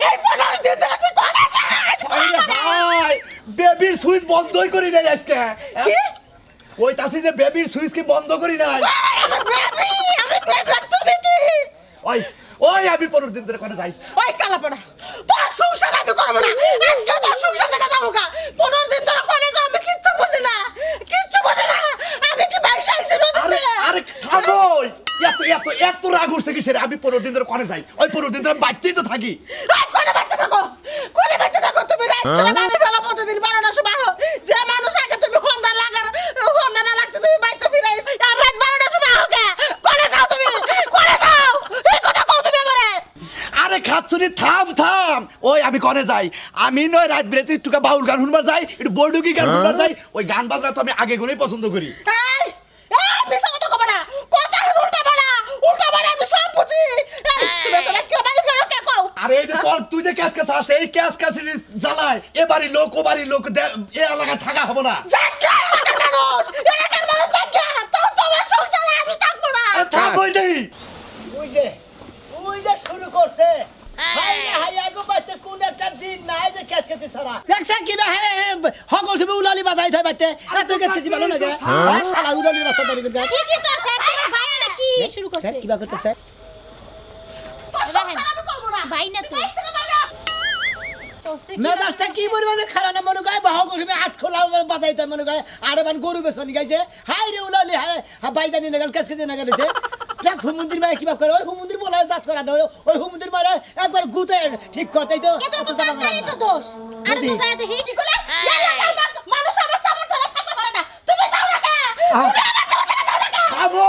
এই 15 দিন ধরে তুই কোন আছিস ভাই বেবির সুইচ বন্ধই করি নাই আজকে কি ওই তাসি যে বেবির সুইচ কি বন্ধ করি নাই আমি বেবি তুমি কি ওই ওই আমি 15 দিন ধরে কোনে যাই ওই কালা পড়া তোর সংসার আমি করব না আজকে তো সংসার থেকে যাবো কা 15 দিন ধরে কোনে যাও আমি কিচ্ছু বুঝি না আমি কি ভাইসা আইছি নদীতে আরে থামো এত রাগ উঠছে কি সেরে আমি 15 দিন ধরে কোনে যাই ওই 15 দিন ধরে বাইতেই তো থাকি কোনে বাচ্চা থাকো তুমি রাত করে বাড়ি ফেলা প্রতিদিন 12টার সময় যে মানুষ আগে তুমি হোন্ডা না লাগতে তুমি বাইতে ফিরাই আর রাত 12টার সময় হোকে কোনে যাও তুমি কোনে যাও এই কথা কও তুমি আমারে আরে খাচ্ছুনি থাম ওই আমি কোনে যাই আমি নয় রাত বিরাতে একটুকা বাউল গান শুনবার যাই একটু বড়ডুকি গান শুনবার যাই ওই গান বাজনা তো আমি আগে গুলোই পছন্দ করি এই মিছা কথা কবা না কথা উল্টা বাড়া আমি সব বুঝি তুমি তো রাত করে বাড়ি ফেরো কে কও আরে এই যে তুই যে ক্যাশ আসে এই ক্যাশ জ্বালায় এ বাড়ির লোক ও বাড়ির লোক এ এলাকায় থাকা হবে না এলাকার মানুষ জায়গা তো তোমার সংসারে আমি থাকবো না থাকবই নেই ওই যে শুরু করছে হাই আগো বাইতে কোন একটা দিন নাই যে কেসকেসি ছাড়া দেখছেন কি বা হগল তুমি উলালি বাজাই থাই বাইতে এত কেসকেসি ভালো না যে শালা উলালি বাচ্চা ধরে গেল ঠিকই তো স্যার তোমার ভাই আর কি শুরু করছে কি বা করতেছে আমি করবো না ভাই না তুই মেজাজটা কি বলবো যে খারাপ মনে গায় হগল তুমি আট খোলা বাজাই থাই মনে গায় আরে বান গরু বেসনি গাইছে হাই রে উলালি বাইদানি না গেল কেসকেসি না গেছে দেখ হুমুন্দির মায়ে কিবা করে ওই হুমুন্দির বলা জাত করা না ওই হুমুন্দির মারে একবার গুতে ঠিক করতেই তো এত জামা করে তো দোষ আর তো যায় দেখি কি কইলে এলাকার মানুষ আমার সামনে ধরে থাকতে পারে না তুমি যাও না কে তুমি আমার সামনে থেকে যাও না কে থামো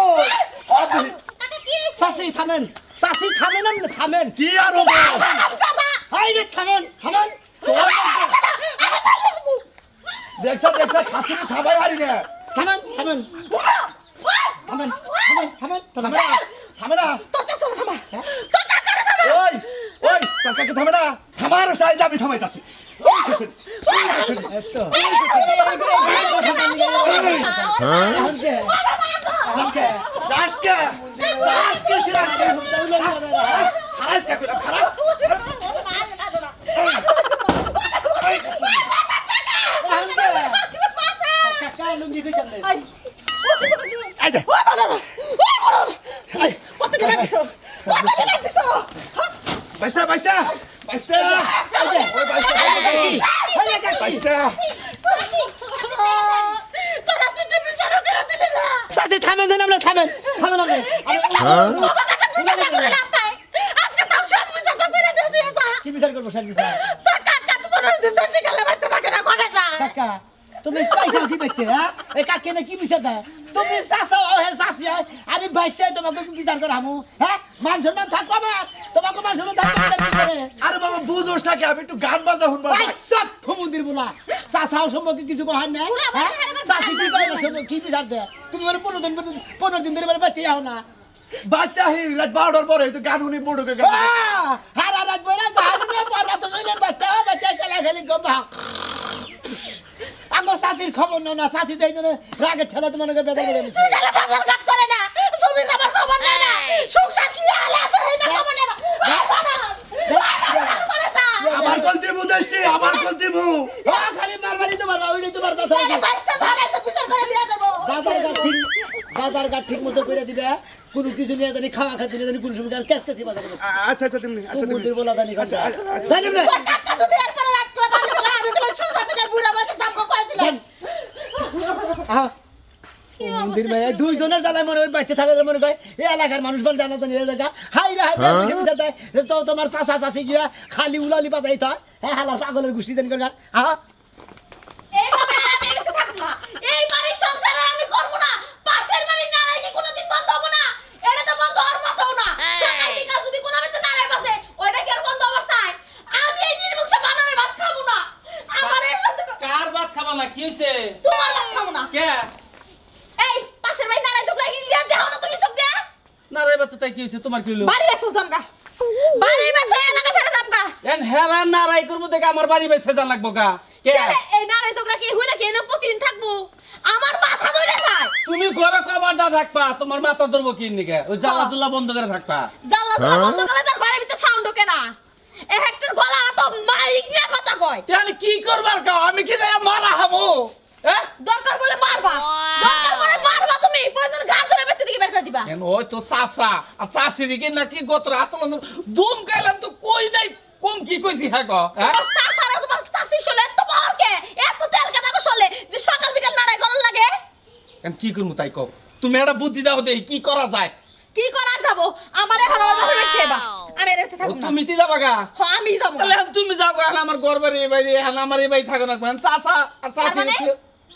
কাকা কি হইছে সাসি থামেন না থামেন কি আর হবে জাদা হাই রে থামেন দেখছ খাচ্ছুনি থামাই হারি না থামেন থামে না তোর চাচা থামা তোর কাকা থামা ওই তোর কাকে থামে না থামার সাইজ আমি থামাইতাছি তুমি পয়সা কি পেতে হ্যাঁ কাকে না কি বিচার দেয় তুমি চাষা আমি বাইসতে তোমাকে বিচার করে আমু হ্যাঁ মান সম্মান থাকবো আমার তোমাকে মান সম্মান থাকবে আরে বাবা বুঝোস না কি আমি একটু গান বাজনা শুনবার যাই সব হুমুন্দির বলা চাষাও সম্পর্কে কিছু কহার নাই হ্যাঁ চাষি কি কয় না কি বিচার দেয় তুমি বলে 15 দিন ধরে বলে বাইতে যাও না বাচ্চা হি রাত 12টার পরে তো গান শুনি বড়কে গান হারা রাত বলে গান নিয়ে পড়বা তো শৈলে বাচ্চা খেলা খেলি গবা আমার শাশির খবর না শাশি দেই না রাগে ঠেলা তোমার বেদা করে মিছে তাহলে বাজার ঘাট করে না তুমি আমার খবর নেই না সংসার কি হালে আছে এই না খবর নেই না আমার গলতি বুঝাইছি আমার গলতি মু খালি মারবারি তো মারবা ওইটাই তো মারতা থাকে বাইসটা ধরাইছে বিচার করে দিয়া যাব বাজার ঘাট ঠিক মতো করে দিবে কোনো কিছু নিয়ে জানি খাওয়া খাতে নিয়ে জানি কোন সময় আর কেসকেসি বাজার করে আচ্ছা তুমি মুদির বলা জানি আচ্ছা জানি না টাকা যদি এর পরে রাত করে বাড়ি ফেলা আমি গুলো সংসার থেকে বুড়া বসে দামকো কই দিলাম মন্দির মেয়ে দুই জনের জ্বালায় মনে হয় বাইতে থাকে মনে হয় এই এলাকার মানুষ বল জানা তো নিয়ে জায়গা হাই রে হাই তো তোমার চাচা চাচি গিয়া খালি উলালি বাজাই তো হ্যাঁ হালা পাগলের গোষ্ঠী জানি করে এইভাবে আমি এতে থাকব না এই বাড়ির সংসার আমি করব না পাশের বাড়ির নালাই কি কোনোদিন বন্ধ হবে না এটা তো বন্ধ হওয়ার মতও না সকাল বিকাল যদি কোনো মতে নালাই বাজে ওইটা কি আর বন্ধ অবস্থায় আমি এই নির্বংশ বানারে ভাত খাবো না আমার এই সাথে কার ভাত খাবা না কি হইছে তোমার ভাত খাবো না কে এই পাশের বাড়ির নালাই তোকে লিয়া দেও না তুমি সব দে না রে বাচ্চা তাই কি হইছে তোমার কি হলো বাড়ি বেসো জামকা বাড়ি বেসো এলাকা ছেড়ে জামকা এন হেরা নারাই করব দেখে আমার বাড়ি বেচে জান লাগবো কা কে এই নালাই তোকরা কি হইলা কি এনে প্রতিদিন থাকবো আমার মাথা ধরে যায় তুমি ঘরে কবারটা থাকবা তোমার মাথা ধরবো কি নিকে ওই জ্বালা জুলা বন্ধ করে থাকবা জানলা জানলা বন্ধ করলে তার ঘরের ভিতরে সাউন্ড ঢোকে না একটা গলাটা তো মাইক নিয়ে কথা কয় তাহলে কি করবার কাও আমি কি যাই মারা হামু হ্যাঁ দরকার বলে মারবা দরকার বলে মারবা তুমি পয়জন গাছরে বেতে দিকে বের করে দিবা কেন ওই তো চাচা আর চাচি দিকে নাকি গত রাত দুম কাইলাম তো কই নাই কম কি কইছি হ্যাঁ গো হ্যাঁ তোমার চাচার আর তোমার চাচি শোলে এত বড় কে এত তেল কাটা কো শোলে যে সকাল বিকাল নাড়াই করার লাগে কেন কি করমু তাই কও তুমি একটা বুদ্ধি দাও দেই কি করা যায় কি করার যাবো আমারে হারাবা ধরে খেবা আমি এর ও থাকব না তুমি তি যাবা গা হ্যাঁ আমি যাব তাহলে তুমি যাও গা আমার ঘর বাড়ি এই বাড়ি এখন আমার এই বাড়ি থাকো না চাচা আর চাচি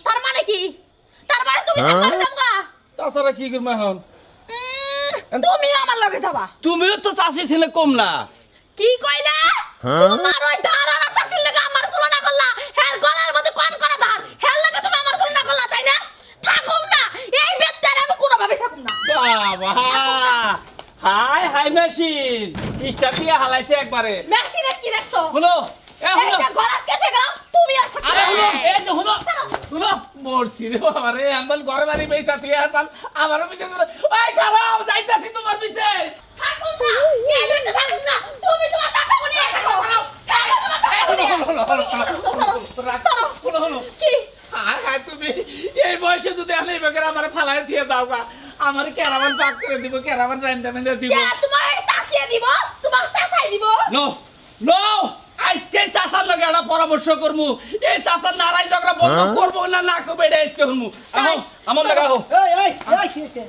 তার মানে কি তার মানে তুমি থাকবা যাবা তাছাড়া কি করবো এখন তুমি আমার লগে যাবা তুমিও তো চাষি ছিলে কম না কি কইলা তোমার ওই ধারানা চাষির লাগে আমার তুলনা করলা হের গলার মধ্যে কোন কোন ধার হের লাগে তুমি আমার তুলনা করলা তাই না থাকুম না এই বেত্তারে আমি কোনো ভাবে থাকুম না বাবা হাই হাই মেশিন স্টার্ট দিয়ে হালাইছে একবারে মেশিনে কি রাখছো হলো এ এই হলো যে গলাত কেটে গেলাম তুমি আর থাকবে আরে হলো এই যে হলো হলো মরছি রে বাবা রে আনবাল ঘরে বাড়ি বেইছা তুই আনবাল আমারও পিছে ওই খারাপ যাইতাছি তোমার পিছে থাকুম না এই বেত্তা থাকুম না তুমি তোমার চাচা বনিয়ে থাকো থাকো তোমার চাচা বনিয়ে কি হাই তুমি এই বয়সে যদি আমি বেকার আমার ফালাই দিয়ে দাও গা আমার কেরামান পাক করে দিব কেরামান রাইন্দা মেন্দা দিব কে তোমার চাচিয়ে দিব তোমার চাচাই দিব নো নো আজকে চাচার লগে একটা পরামর্শ করমু এই চাচার নারাই ঝগড়া বন্ধ করবো না না করবো এটা আজকে করমু আহো আমার লাগা আহো এই কি হইছে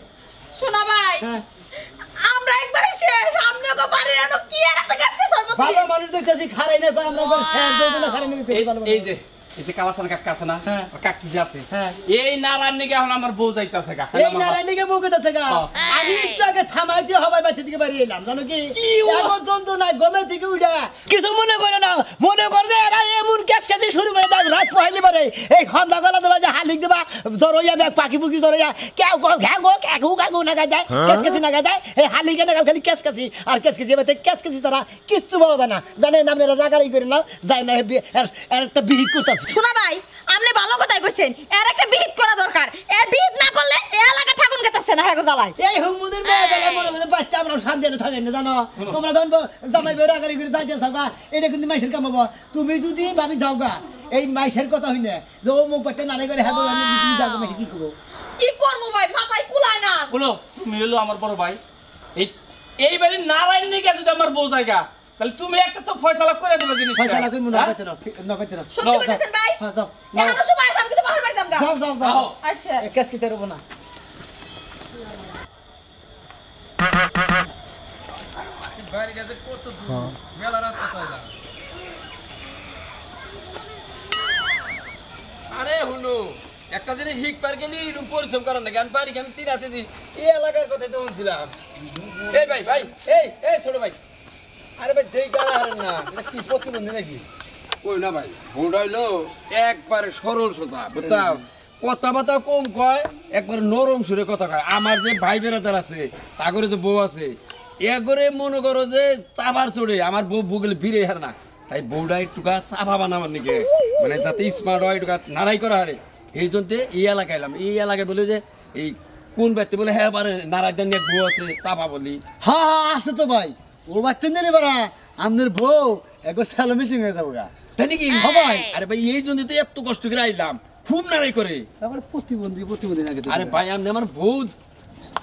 শোনা ভাই আমরা একবারে শেষ আমরা তো পারি না কি আর এত গাছকে সর্বত্র ভালো মানুষ দেখতেছি খারাই না আমরা একবার শেয়ার দিয়ে দিলে খারাই না দেখতেছি ভালো এই যে এই যে কালাসান কাকা আছে না হ্যাঁ। কাকি যে আছে হ্যাঁ। এই নারার নিকে এখন আমার বউ যাইতাছে গা এই নারায়ণীকে বুকে যাচ্ছে গা আমি একটু আগে থামাই দিয়ে হবাই বাচ্চা থেকে বাড়ি এলাম জানো কি এখন জন্তু নাই গমে থেকে উঠা কিছু মনে করে না মনে করে যে এরা এমন ক্যাচ ক্যাচি শুরু করে দেখ রাত পহাইলি পারে এই খন্দা গলা দেবা যে হালিক দেবা জরইয়া ব্যাগ পাখি পুকি জরইয়া কেউ ঘ্যাগো কাকু কাকু না গায় দেয় ক্যাচ ক্যাচি না গায় দেয় এই হালিকে না খালি ক্যাচ ক্যাচি আর ক্যাচ ক্যাচি এবার ক্যাচ ক্যাচি তারা কিচ্ছু পাওয়া যায় না জানেন আপনারা জাগাড়ি করে না যায় না এর একটা বিহিত করতেছে শোনা ভাই আপনি ভালো কথাই কইছেন এর একটা বিহিত করা দরকার এর বিহিত না করলে এই এলাকা থাকুন গেতাছে না হেগো জ্বালায় এই হুমুদের মেয়ে জানা মনে করে বাচ্চা আমরা শান্তি এনে থাকেন না জানো তোমরা ধরবো জামাই বেরা গাড়ি করে যাইতে থাকা এটা কিন্তু মাইসের কাম হবো তুমি যদি ভাবি যাও গা এই মাইসের কথা হই না যে ও মুখ বাচ্চা নাড়ে করে হ্যাঁ তুমি যাও মাইসে কি করবো কি করবো ভাই মাথায় কুলায় না বলো তুমি হলো আমার বড় ভাই এই এইবারে নারায়ণ নিকে যদি আমার বউ জায়গা তাহলে তুমি একটা তো ফয়সালা করে দেবে জিনিসটা ফয়সালা কই মনে পাইতে না পাইতে না সত্যি কইতেছেন ভাই হ্যাঁ যাও এখন তো সময় আছে আমি কিন্তু বাহির বাড়ি যাম গা যাও যাও যাও আচ্ছা কেস কি তেরবো না বাড়িটাতে কত দূর মেলা রাস্তা তো এটা আরে হুনু একটা জিনিস হিক পার গেলি এরকম পরিশ্রম করার নাকি আমি পারি আমি চিনা চিনি এই এলাকার কথাই তো বলছিলাম এই ভাই ভাই এই ছোট ভাই আরে ভাই দেই গাড়া হারেন না এটা কি প্রতিবন্ধী নাকি কই না ভাই ভোট হইলো একবারে সরল সোজা বুঝছাও কথাবার্তা কম কয় একবারে নরম সুরে কথা কয় আমার যে ভাই বেড়াদার আছে তাগরে যে বউ আছে এ করে মনে করো যে চাবার চড়ে আমার বউ বুগলে ভিড়ে হার না তাই বউটা একটুকা চাপা বানাবার নাকি মানে যাতে স্মার্ট হয় একটুকা নাড়াই করা হারে এই জন্য এই এলাকায় এলাম এই এলাকায় বলে যে এই কোন ব্যক্তি বলে হ্যাঁ পারে নাড়াই দেন এক বউ আছে চাপা বলি হ্যাঁ হ্যাঁ আছে তো ভাই ও বাচ্চা নেই বারা আমাদের বউ একবার স্যালো মিশিং হয়ে যাবো গা তাই নাকি ভাই আরে ভাই এই জন্য তো এত কষ্ট করে আইলাম খুব নাড়াই করে তারপরে প্রতিবন্ধী নাকি আরে ভাই আপনি আমার বউ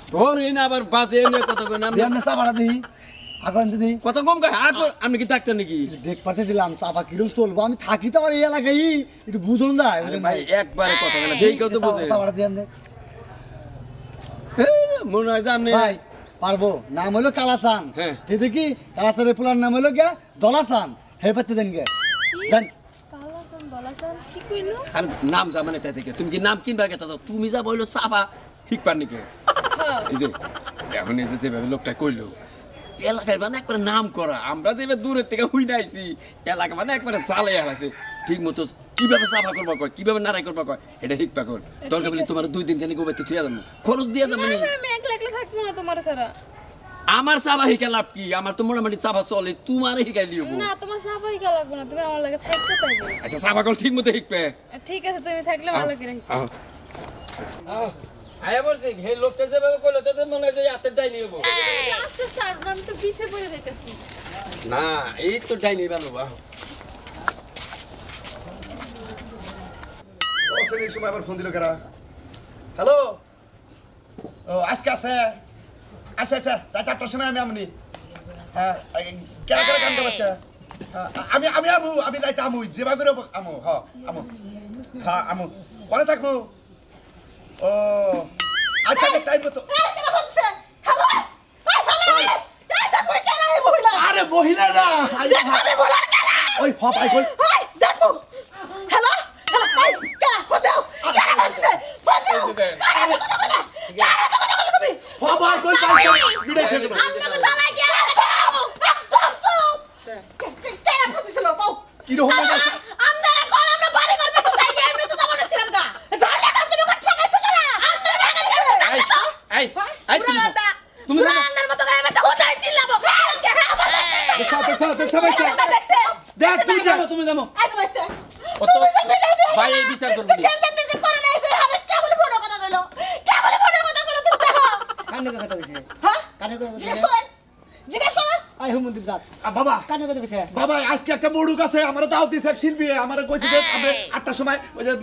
ধরে না আবার বাজে এমনি কথা কই না দিয়ে আমরা চাপাটা দিই এখন যদি কত কম কয় আপনি কি ডাক্তার নাকি দেখ পারতে দিলাম চাপা কিরম চলবো আমি থাকি তো আমার এই এলাকায় একটু বুঝুন যায় আরে ভাই একবারে কথা বলে দেই কত বুঝে চাপাটা দিয়ে আমাদের মনে হয় যে আপনি ভাই পারবো নাম হলো কালাচান হ্যাঁ। ঠিক কি কালাচানের পুলার নাম হলো গে দলাচান হে পাতে দেন গে জান আর নাম যা মানে তাই থেকে তুমি কি নাম কিনবা গেতা যাও তুমি যা বললো সাফা ঠিক পার নাকি এই যে এখন এই যে যেভাবে লোকটা কইলো এলাকায় মানে একবারে নাম করা আমরা যে এবার দূরের থেকে হুই নাইছি এলাকা মানে একবারে জালে হারাইছে ঠিক মতো কিভাবে সাফা করবা কয় কিভাবে নাড়াই করবা কয় এটা হিকপা কর দরকার বলি তোমার 2 দিন কেন গোবাইতে তুই যাবো খরচ দিয়ে যাবো আমি একলা একলা থাকবো না তোমার সারা আমার চাপা হিকা লাভ কি আমার তো মোটামুটি চাপা চলে তোমার হিকাই লিও না তোমার সাফাই কা লাগবে না তুমি আমার লাগে থাকতে পারবে আচ্ছা চাপা কল ঠিক মতো হিকবে ঠিক আছে তুমি থাকলে ভালো করে আয়া বলছি হে লোকটা যেভাবে করলো তো মনে হয় যে হাতের ডাইনি হবো আস্তে স্টার্ট আমি তো পিছে করে যাইতেছি না এই তো ডাইনি বানো বা ও সেন এই সময় আবার ফোন দিল কারা হ্যালো ও আজকে আছে আচ্ছা আচ্ছা রাত 8টার সময় আমি আমনি হ্যাঁ কেন করে কাম করছ আমি আমি আমু আমি রাইতে আমু যেবা করে আমু হ্যাঁ আমু হ্যাঁ আমু কোনে থাকবো ও আচ্ছা টাইম মতো হ্যালো এই দেখো কেন এই মহিলা আরে মহিলা না ওই হপ আই কই দেখো হ্যালো হ্যালো এই কেন ফোন দাও কেন বলছে ফোন দাও হপ আই কই পাইছে ভিডিও ছেড়ে দাও আপনাকে জ্বালাই কি একদম চুপ কেন ফোন দিছিল কও কি রকম আছে আমরা কোন আমরা বাড়ি ঘর বেঁচে যাই কি আমি তো যাব না ছিলাম না জ্বালা কাজ তুমি কোথা গেছো কেন আমরা ভেঙে গেছে এই এই তুমি রান্নার মতো করে আমি তো কোথায় ছিলাম কে দেখছে দেখ তুই যা তুমি যাও আজ বসতে অত ভাই এই বিচার করবি কেন তুমি করে নাই যে আরে কে বলে ফোন কথা কইলো কে বলে ফোন কথা কইলো তুমি দেখো কানে কথা কইছে হ্যাঁ কানে কথা জিজ্ঞেস কইছে করেন আই হুমন্দির জাত বাবা কানে কথা কইছে বাবা আজকে একটা মড়ুক আছে আমার দাও দিছে এক শিল্পী আমার কইছে যে আপনি 8টার সময় ওই যে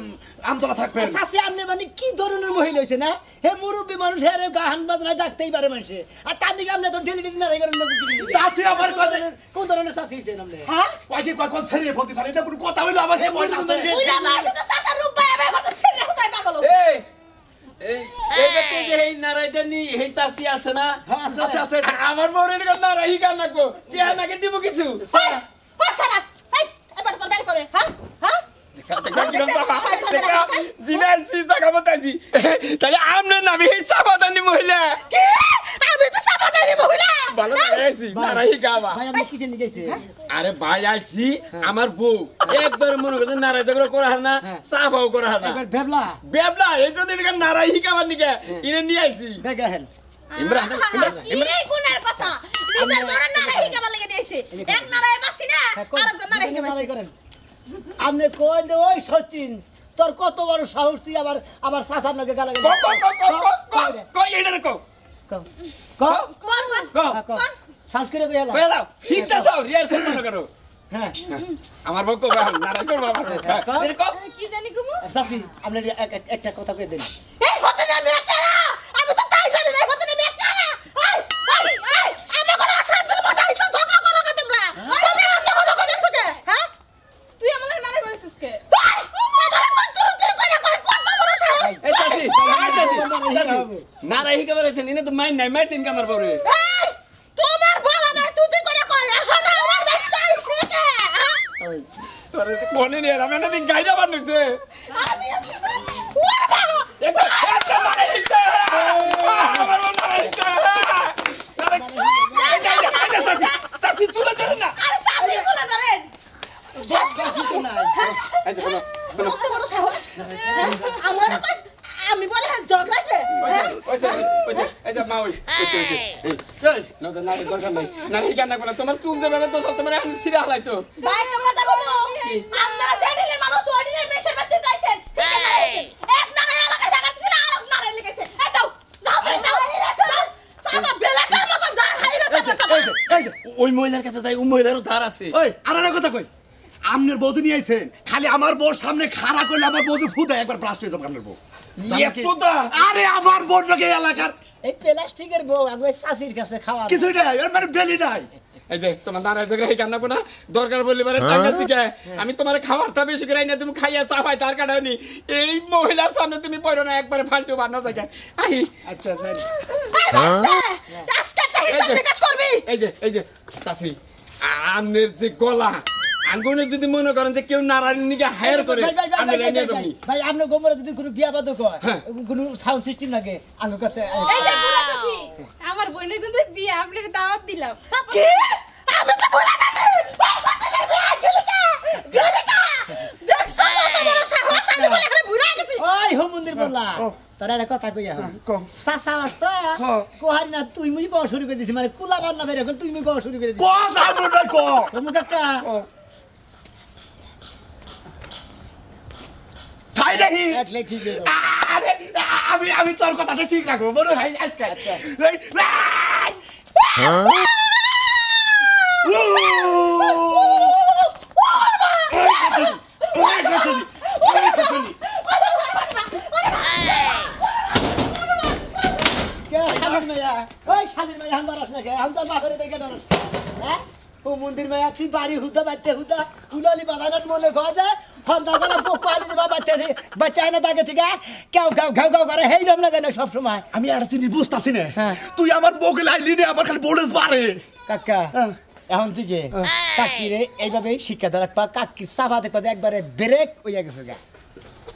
আমতলা থাকবেন সাসি আমনে মানে কি ধরনের মহিলা হইছে না হে মুরব্বি মানুষ হে গান বাজনা ডাকতেই পারে মানুষে আর তার দিকে আমনে তো ডেলিগেশন না করেন না তা তুই আবার কোন ধরনের সাসি হইছে আমনে হ্যাঁ কয় কোন ছেড়ে বলতে স্যার এটা পুরো কথা হইলো আমার হে বয়স আছে ওইটা মাসে তো সাসা রূপ পায় আমি আমার তো সিরে কোথায় পাগল এই এই এই ব্যক্তি যে এই নারাইদানি এই চাচি আছে না হ্যাঁ আছে আছে আছে আমার বউরের গান নারাই গান নাকো টিয়া নাকে দিব কিছু ওই সারা এই এবার তো বের করে হ্যাঁ হ্যাঁ জিনাইছি জায়গা বতাইছি তাহলে আমনে নামে এই সাবাদানি মহিলা কি আমি তো সাবাদারি মহিলা ভালো লাগাইছি নারাই গাওয়া ভাই আপনি কিসের নিয়ে গেছে আরে ভাই আইছি আমার বউ একবার মনে করে নারাই ঝগড়া করা হয় না সাফাও করা হয় না একবার ভেবলা বেবলা এই জন্য এখানে নারাই হিকাবার নিকে ইনে নিয়ে আইছি বেগাহেন ইমরান এই কোনের কথা নিজের বড় নারাই হিকাবার লাগি দিয়েছে এক নারাই বাসি না আরেকজন নারাই হিকাবার করেন আপনি কই দে ওই সচিন তোর কত বড় সাহস তুই আবার সাসার নাকে গালা কই এটার কো কোন কো সাহস করে কইলা কইলাও ঠিকটা যাও রিহার্সাল মনে করো হ্যাঁ আমার বউ কো নারাই করবা আমার কো কি জানি কুমু সাসি আপনি একটা কথা কই দেন এই হতে না আমি একারা আমি তো তাই জানি না হতে না আমি একারা এই আমি কোন আসার মত আইছো ঝগড়া করো না তোমরা তোমরা একটা কথা কইছো কে হ্যাঁ তুই আমার নারে কইছিস কে এই চাচি নারাই হিকাবার আছে ইনে তো মাইন নাই মাইতিন কামার বউরে তোমার বউ আমার তুই করে কয় এখন আমার বাচ্চা আইছে কে তোরে কোনে নিয়ে আমি না গাইডা বানাইছে আমি ওরে বাবা এটা নারাই হিকা আমার বউ নারাই হিকা চাচি চুলা ধরে না আরে শাসি বলে ধরেন শেষ কাশি তো নাই এই দেখো কত বড় সাহস আমার আমি বলে ঝগড়াতে ওইসে এই যে মা ওই ওইসে এই না না দরকার নাই নারী কেন বলে তোমার চুল যে ভাবে তো তোমার এখন সিরা হালাইতো ভাই তোমরা দেখো আপনারা জেডিলের মানুষ ওডিলের প্রেসার বাড়তে যাইছেন এক নারে এলাকায় দেখাচ্ছিল আর এক নারে লিখেছে এই যাও যাও সাবা বেলাটার মত দাঁড় হাইরা এই যে ওই মহিলার কাছে যাই ওই মহিলারও ধার আছে ওই আর একটা কথা কই আমনের বউদি নিয়ে আইছেন খালি আমার বউর সামনে খাড়া করলে আমার বউদি ফুদে একবার ব্লাস্ট হয়ে যাবে আমনের বউ এতটা আরে আমার বোন নাকি এলাকার এই প্লাস্টিকের বউ আগে সাসির কাছে খাওয়া কিছুই নাই এর মানে বেলি নাই এই যে তোমার নারায় ঝগড়া এই কান্না কোনা দরকার বললে পারে টাকা দিকে আমি তোমার খাবারটা বেশি করে না তুমি খাইয়া চাপাই তার কাটানি এই মহিলার সামনে তুমি পড়ো না একবারে ফালতু বান্না জায়গা আই আচ্ছা স্যার আজকে একটা হিসাব নিকাশ করবি এই যে চাচি আমনের যে গলা আঙ্গুনে যদি মনে করেন যে কেউ নারায়ণ নিকে হায়ার করে আমি নিয়ে যাবি ভাই আপনি গোমরে যদি কোনো বিয়া বাদ কয় কোনো সাউন্ড সিস্টেম লাগে আঙ্গ কাছে এই যে পুরা চাচি আমার বোনের কিন্তু বিয়ে আপনাকে দাওয়াত দিলাম কি আমি তো ভুলে গেছি ওই বাচ্চাদের বিয়ে গেলিকা দেখছ কত বড় সাহস আমি বলে এখানে ভুলে গেছি ওই হো মন্দির বললা তোর একটা কথা কইয়া সাসা আসতো কোহারি না তুই মুই কও শুরু করে দিছি মানে কুলা বান্না বের করে তুই মুই কও শুরু করে দিছি ক যাবো না ক তুমি কাকা তাই দেখি এটলে ঠিক আরে আমি তোর কথাটা ঠিক রাখবো বলো ভাই আজকে আচ্ছা। শালির মাইয়া ওই শালির মাইয়া আমার আসনা কে আমি তো বাপরে দেখে ডর হ্যাঁ ও মন্দির মাইয়া তুই বাড়ি হুদা বাচ্চা হুদা উলালি বাজানার মনে ঘর যায় ফন্দাদানা পোক পালি দিবা বাচ্চা না তাকে থেকে কেউ ঘাও ঘাও ঘাও করে হেইলাম না কেন সব সময় আমি আর চিনি বুঝতাছি না হ্যাঁ। তুই আমার বউকে লাইলি নে আমার খালি বোনাস বাড়ে কাকা এখন থেকে কাকিরে এইভাবে শিক্ষা দেওয়া কাকির সাফা দেখবা একবারে ব্রেক হইয়া গেছে গা